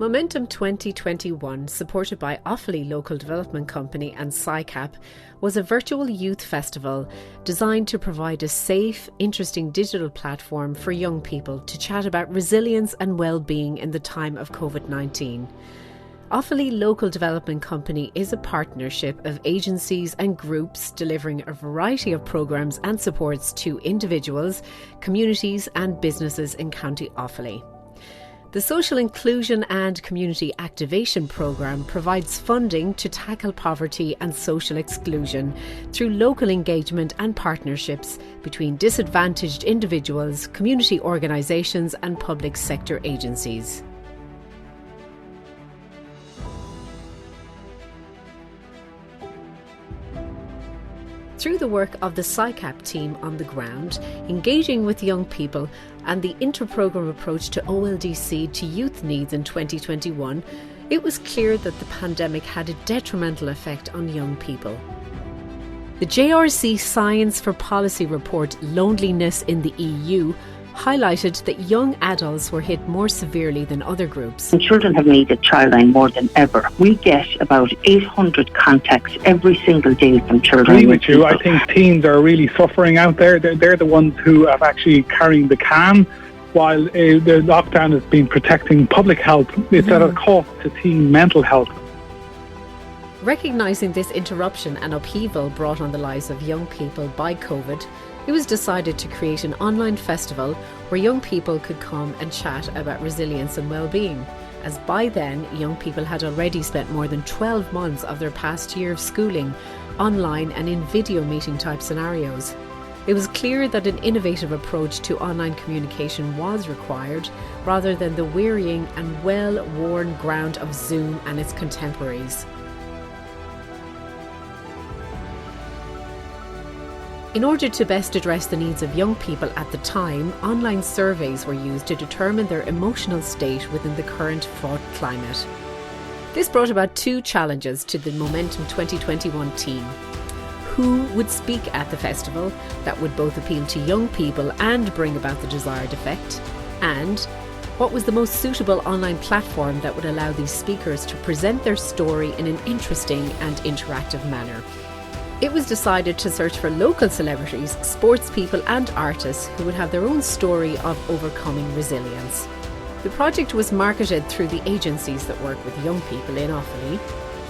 Momentum 2021, supported by Offaly Local Development Company and SciCap, was a virtual youth festival designed to provide a safe, interesting digital platform for young people to chat about resilience and well-being in the time of COVID-19. Offaly Local Development Company is a partnership of agencies and groups delivering a variety of programmes and supports to individuals, communities and businesses in County Offaly. The Social Inclusion and Community Activation Programme provides funding to tackle poverty and social exclusion through local engagement and partnerships between disadvantaged individuals, community organisations and public sector agencies. Through the work of the SciCap team on the ground, engaging with young people and the inter-programme approach to OLDC to youth needs in 2021, it was clear that the pandemic had a detrimental effect on young people. The JRC Science for Policy report Loneliness in the EU highlighted that young adults were hit more severely than other groups. And children have needed Childline more than ever. We get about 800 contacts every single day from children. I agree with you. I think teens are really suffering out there. They're the ones who have actually carrying the can, while the lockdown has been protecting public health. It's at a cost to teen mental health. Recognising this interruption and upheaval brought on the lives of young people by COVID, it was decided to create an online festival where young people could come and chat about resilience and well-being, as by then young people had already spent more than 12 months of their past year of schooling online and in video meeting type scenarios. It was clear that an innovative approach to online communication was required, rather than the wearying and well-worn ground of Zoom and its contemporaries. In order to best address the needs of young people at the time, online surveys were used to determine their emotional state within the current fraught climate. This brought about two challenges to the Momentum 2021 team. Who would speak at the festival that would both appeal to young people and bring about the desired effect? And what was the most suitable online platform that would allow these speakers to present their story in an interesting and interactive manner? It was decided to search for local celebrities, sports people and artists who would have their own story of overcoming resilience. The project was marketed through the agencies that work with young people in Offaly,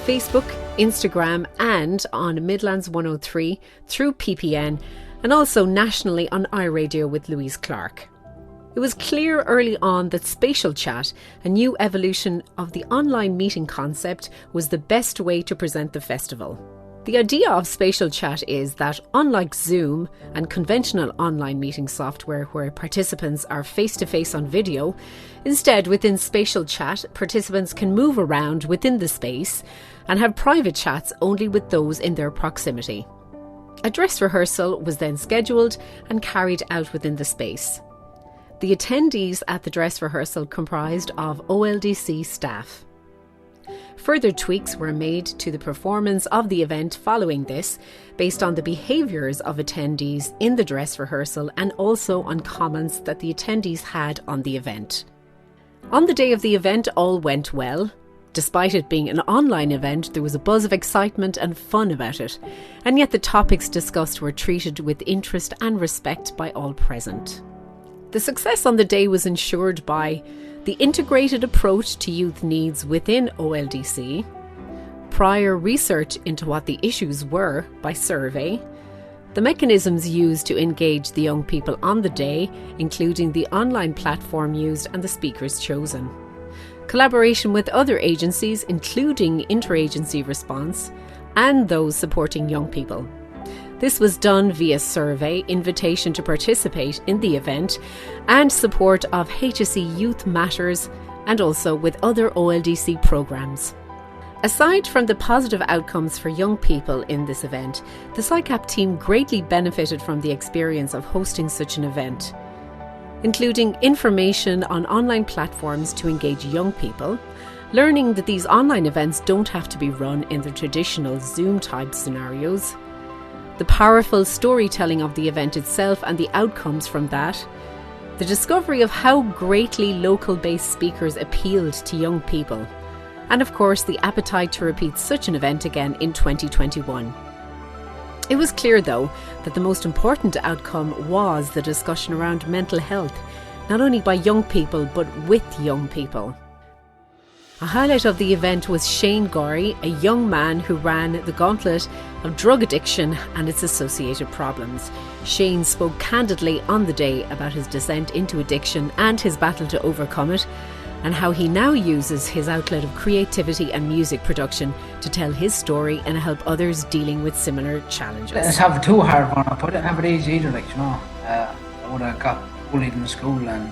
Facebook, Instagram and on Midlands 103 through PPN, and also nationally on iRadio with Louise Clark. It was clear early on that spatial chat, a new evolution of the online meeting concept, was the best way to present the festival. The idea of spatial chat is that, unlike Zoom and conventional online meeting software where participants are face-to-face on video, instead within spatial chat, participants can move around within the space and have private chats only with those in their proximity. A dress rehearsal was then scheduled and carried out within the space. The attendees at the dress rehearsal comprised of OLDC staff. Further tweaks were made to the performance of the event following this, based on the behaviours of attendees in the dress rehearsal and also on comments that the attendees had on the event. On the day of the event, all went well. Despite it being an online event, there was a buzz of excitement and fun about it, and yet the topics discussed were treated with interest and respect by all present. The success on the day was ensured by the integrated approach to youth needs within OLDC, prior research into what the issues were by survey, the mechanisms used to engage the young people on the day, including the online platform used and the speakers chosen, collaboration with other agencies, including interagency response, and those supporting young people. This was done via survey, invitation to participate in the event, and support of HSE Youth Matters, and also with other OLDC programmes. Aside from the positive outcomes for young people in this event, the SciCap team greatly benefited from the experience of hosting such an event, including information on online platforms to engage young people, learning that these online events don't have to be run in the traditional Zoom-type scenarios, the powerful storytelling of the event itself and the outcomes from that, the discovery of how greatly local-based speakers appealed to young people, and of course the appetite to repeat such an event again in 2021. It was clear, though, that the most important outcome was the discussion around mental health, not only by young people, but with young people. A highlight of the event was Shane Gorey, a young man who ran the gauntlet of drug addiction and its associated problems. Shane spoke candidly on the day about his descent into addiction and his battle to overcome it, and how he now uses his outlet of creativity and music production to tell his story and help others dealing with similar challenges. I didn't have it too hard growing up. I didn't have it easy either, I would have got bullied in school and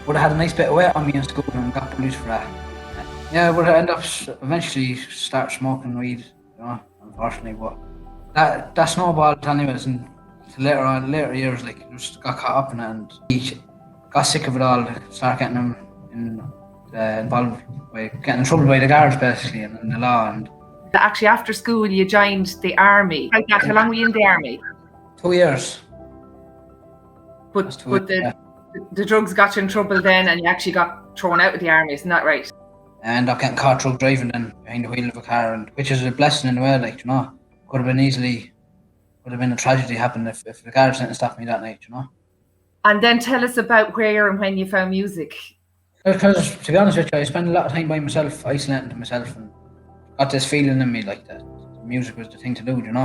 would have had a nice bit of weight on me in school and got bullied for that. I would have ended up eventually start smoking weed, unfortunately, but that snowballed anyways, and later years, just got caught up in it and got sick of it all, started getting him involved by getting in trouble by the guards basically and the law. And actually, after school, you joined the army. How long were you in the army? 2 years. But the drugs got you in trouble then, and you actually got thrown out of the army. Isn't that right? I ended up getting caught drug driving then behind the wheel of a car, and which is a blessing in a way. Could have been a tragedy happen if the guards didn't stop me that night. And then tell us about where and when you found music. Because, to be honest with you, I spent a lot of time by myself, isolating to myself, and got this feeling in me that music was the thing to do, And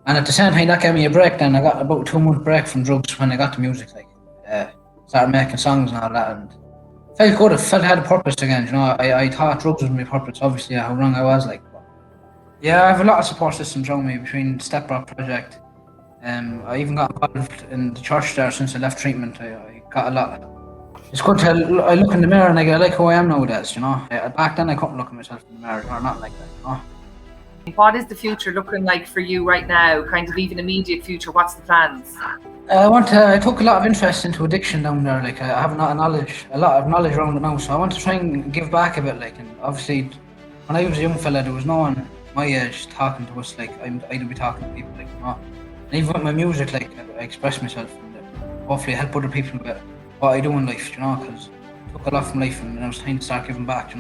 at the same time, that gave me a break then. I got about a 2-month break from drugs when I got to music, started making songs and all that, and felt good. It felt I had a purpose again, I thought drugs was my purpose, obviously, how wrong I was, but yeah, I have a lot of support systems around me between Step Rock Project. I even got involved in the church there since I left treatment. I got a lot. It's good to I look in the mirror and I like who I am nowadays, Back then I couldn't look at myself in the mirror or not like that, What is the future looking like for you right now? Kind of even immediate future, what's the plans? I took a lot of interest into addiction down there, I have a lot of knowledge around it now, so I want to try and give back a bit, and obviously when I was a young fella there was no one my age talking to us I'd be talking to people, And even with my music, I express myself and hopefully help other people with what I do in life, because I took a lot from life and it was time to start giving back,